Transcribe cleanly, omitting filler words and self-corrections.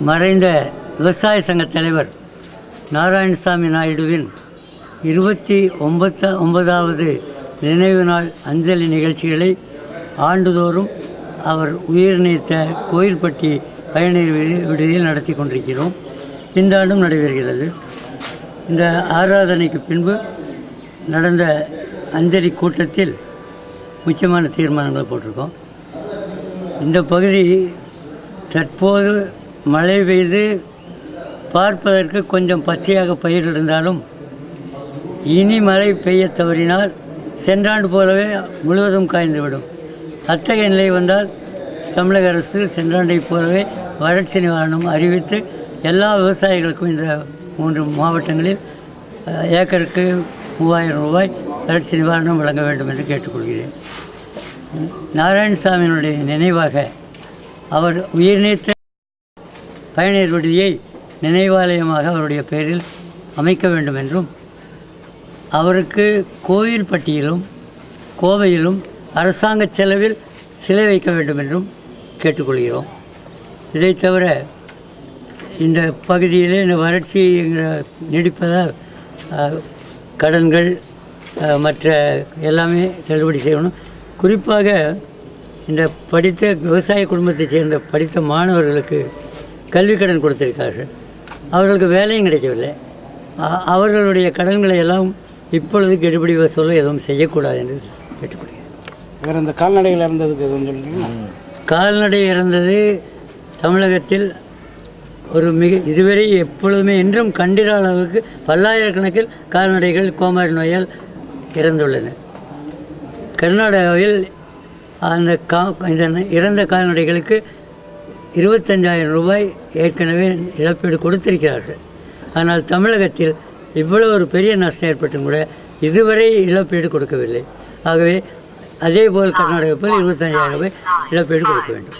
மறைந்த விவசாய சங்க தலைவர் நாராயணசாமி நாயுடுவின் 29வது நினைவு நாள் அஞ்சலி நிகழ்ச்சிகளை ஆண்டுதோறும் அவர் உயிர் நீத்த கோயில்பட்டி பயணியர் விடுதியில் நடத்தி கொண்டிருக்கிறோம். இந்த ஆண்டும் நடைபெறுகிறது. இந்த ஆராதனைக்கு பின்பு நடந்த அஞ்சலி கூட்டத்தில் முக்கியமான தீர்மானங்களை போட்டிருக்கோம். இந்த பகுதி தற்போது மழை பெய்து பார்ப்பதற்கு கொஞ்சம் பச்சையாக பயிர் இருந்தாலும் இனி மழை பெய்ய தவறினால் சென்றாண்டு போலவே முழுவதும் காய்ந்துவிடும். அத்தகைய நிலை வந்தால் தமிழக அரசு சென்றாண்டை போலவே வறட்சி நிவாரணம் அறிவித்து எல்லா விவசாயிகளுக்கும் இந்த 3 மாவட்டங்களில் ஏக்கருக்கு 3000 ரூபாய் வறட்சி நிவாரணம் வழங்க வேண்டும் என்று கேட்டுக்கொள்கிறேன். நாராயணசாமியினுடைய நினைவாக அவர் உயிர் நீத்த பயணியர் விடுதியை நினைவாலயமாக அவருடைய பெயரில் அமைக்க வேண்டும் என்றும் அவருக்கு கோயில்பட்டியிலும் கோவையிலும் அரசாங்க செலவில் சிலை வைக்க வேண்டும் என்றும் கேட்டுக்கொள்கிறோம். இதை தவிர இந்த பகுதியிலே இந்த வறட்சி நீடிப்பதால் கடன்கள் மற்ற எல்லாமே தள்ளுபடி செய்யணும். குறிப்பாக இந்த படித்த விவசாய குடும்பத்தைச் சேர்ந்த படித்த மாணவர்களுக்கு கல்விக் கடன் கொடுத்திருக்கார்கள். அவர்களுக்கு வேலையும் கிடைக்கவில்லை. அவர்களுடைய கடன்களை எல்லாம் இப்பொழுது கெடுபிடி வசூல் எதுவும் செய்யக்கூடாது என்று கேட்டுக்கொள்கிறேன். வேறு இந்த கால்நடைகள் இறந்ததுக்கு எதுவும் சொல்லுங்கள். கால்நடை இறந்தது தமிழகத்தில் ஒரு இதுவரை எப்பொழுதுமே இன்றும் கண்டிராத அளவுக்கு பல்லாயிரக்கணக்கில் கால்நடைகள் கோமாரி நோயால் இறந்துள்ளன. கர்நாடகாவில் அந்த இந்த இறந்த கால்நடைகளுக்கு 25,000 ரூபாய் ஏற்கனவே இழப்பீடு கொடுத்திருக்கிறார்கள். ஆனால் தமிழகத்தில் இவ்வளவு ஒரு பெரிய நஷ்டம் ஏற்பட்டும் கூட இதுவரை இழப்பீடு கொடுக்கவில்லை. ஆகவே அதேபோல் கர்நாடகத்தில் 25,000 ரூபாய் இழப்பீடு கொடுக்க வேண்டும்.